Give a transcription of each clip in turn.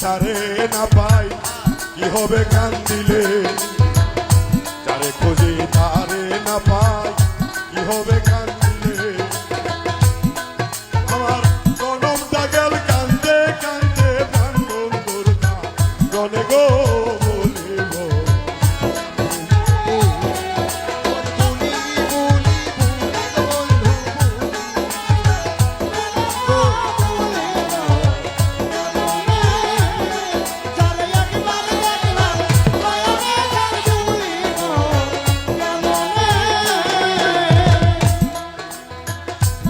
তারে না পাই কি হবে কান্দিলে, যারে খুঁজি তারে না পাই কি হবে কান্দিলে। আমার জনমটা গেল কান্দে কান্দে প্রাণ বন্ধুর গনে গো বলিব।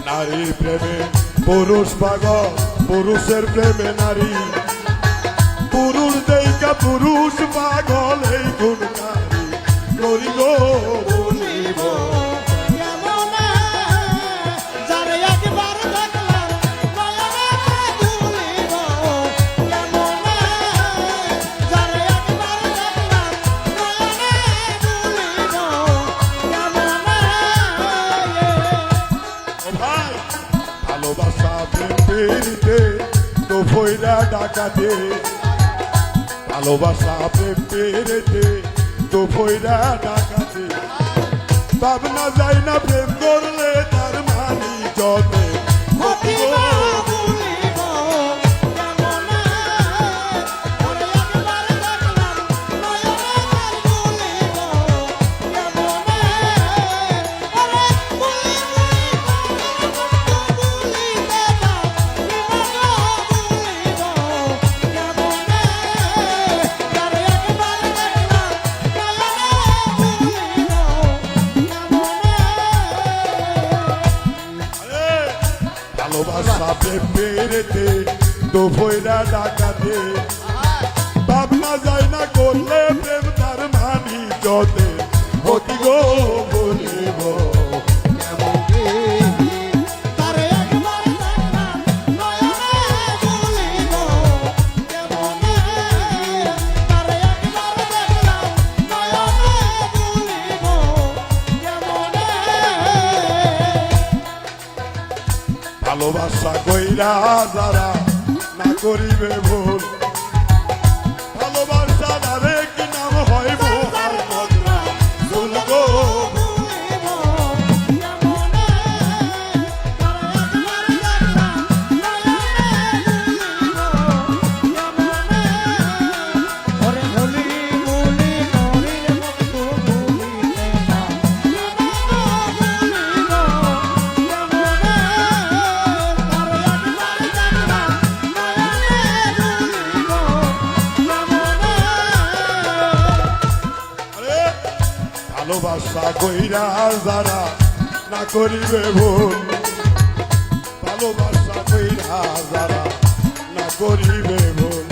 নারীর প্রেমে পুরুষ পাগল, পুরুষের প্রেমে নারী, পুরুষ দেখা পুরুষ পাগল, এই গুণ নারী করি গো বলিব। ভালোবাসা প্রেমে তো ভৈরা ডাকাতে, ভালোবাসা প্রেমে তো ভৈরা ডাকাতে, ভাবনা যায় না প্রেম করলে তার মানি যতে। ভালোবাসা প্রেমেতে তো ভৈরা ডাকাতে, ভাবনা যায় না করলে প্রেম তার মানি যতে। হতি গো বলিব ভালোবাসা কইরা যারা না করিবে ভুল, ভালোবাসা ধারে কি নাম হয় মোহার বদরা ভুল গো। ভালোবাসা কইরা যারা না করিবে ভুল, ভালোবাসা কইরা যারা না করিবে ভুল,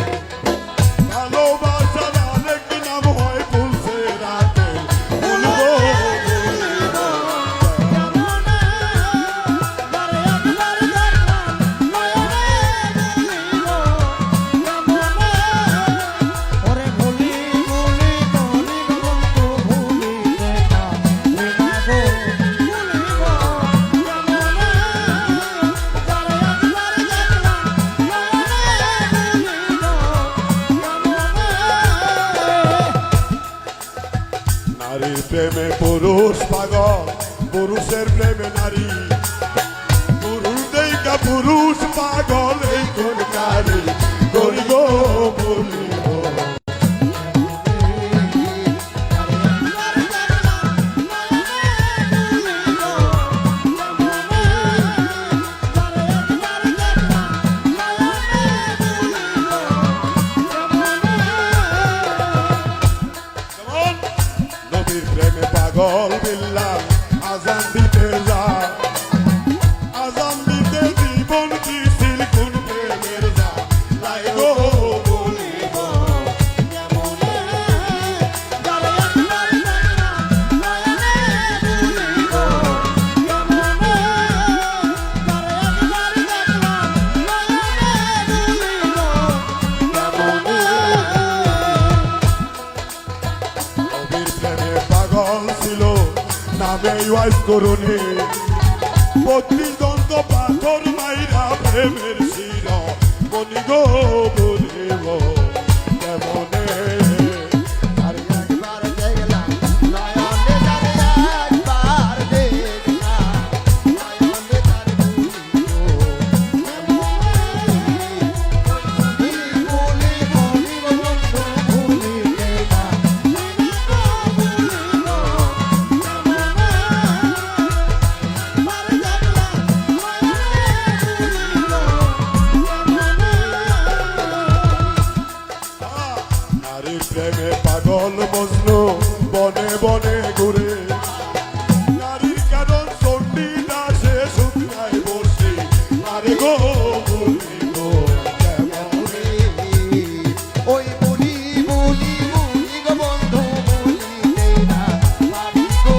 ভালোবাসা ধারে কি নাম হয় ভুলছে রাতে ভুল গো। নারীর প্রেমে পুরুষ পাগল, পুরুষের প্রেমে নারী, পুরুষ দেখা পুরুষ পাগল, এই কোন নারী করি গো বলিব। নবীর প্রেমে পাগল বিল্লাল আজান দিতে যা, আজান দিতে জীবন দিছিল কোন প্রেমের যা লাই গো বলিব। নবীর প্রেমে পাগল ছিল নামে ওয়াইস করুনি, প্রতিদ্বন্দ্ব পাথর মাইরা প্রেমের শির বনি গো বলিব। বনে ঘুরে নারীর কারণ চণ্ডী দাসে শুকনায় বসে আরে গো বলি গো কেমনে ওই বলি বলি বলি গো বন্ধু বলিতে না পারি গো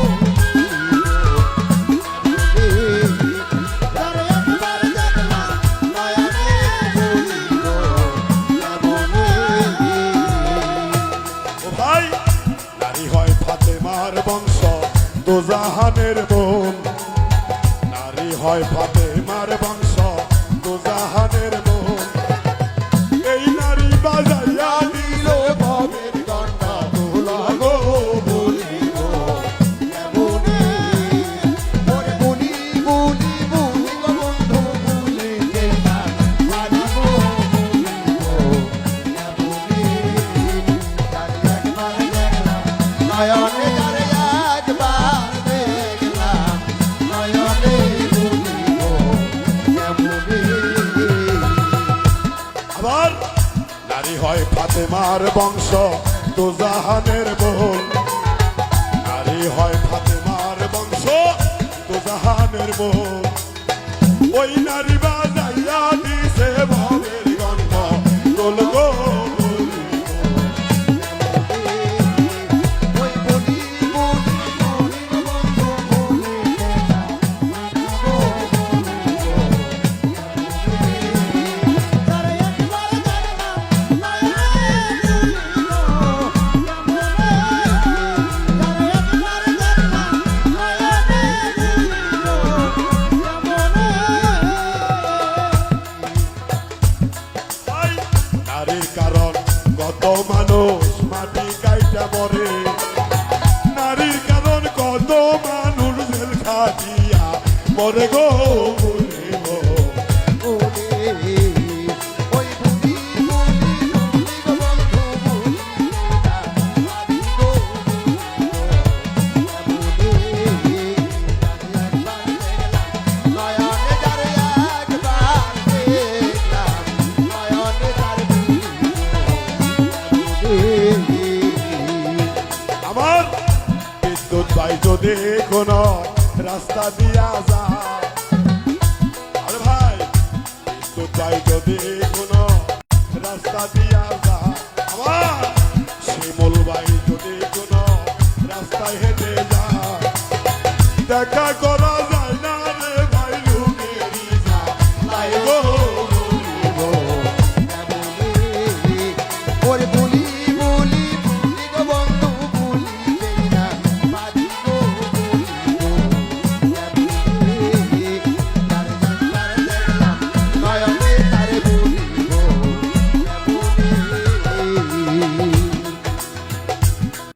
তারে একবার দেখলাম নয়নে বলি গো কেমনে ও ভাই নারী হয় ফাতেমার বংশ দোজাহানের বোন নারী হয় ফাতেমার বংশ দোজাহানের বোন এই নারী বাজাইয়া দিল ভবের গন্ডা তোলা গো বলি গো কেমনে ওরে বলি বলি বলি গো বন্ধু বলিতে না পারি গো বলি গো কেমনে তারে একবার দেখলাম নয়নে তারে একবার দেখলাম নয়নে বলি গো কেমনে আবার নারী হয় ফাতেমার বংশ দোজাহানের বোন নারী হয় ফাতেমার বংশ দোজাহানের বোন ওই নারী বাজাইয়া দিছে ভবের গন্ধ দোল গো বলি গো। ওই বলি বলি বলি গো বন্ধু বলিতে না পারি গো বলি গো তারে একবার দেখলাম নয়নে বলি গো কেমনে তারে একবার দেখলাম নয়নে বলি গো কেমনে ভাই, নারীর কারণ কত মানুষ মাটি কাইটা মরে নারীর কারণ কত মানুষ জেল খাটিয়া মরে গো বলি গো। ওরে ওই বলি বলি বলি গো বন্ধু বলিতে না পারি গো কেমনে তারে একবার দেখলাম নয়নে তারে একবার দেখলাম নয়নে তারে বলি গো কেমনে আমার বিদ্যুৎ ভাই যদি কোনো রাস্তা দিয়া যায় আরে ভাই বিদ্যুৎ ভাই যদি কোনো রাস্তা দিয়া যায় আমার শিমুল ভাই যদি কোনো রাস্তায় হেঁটে যায় দেখা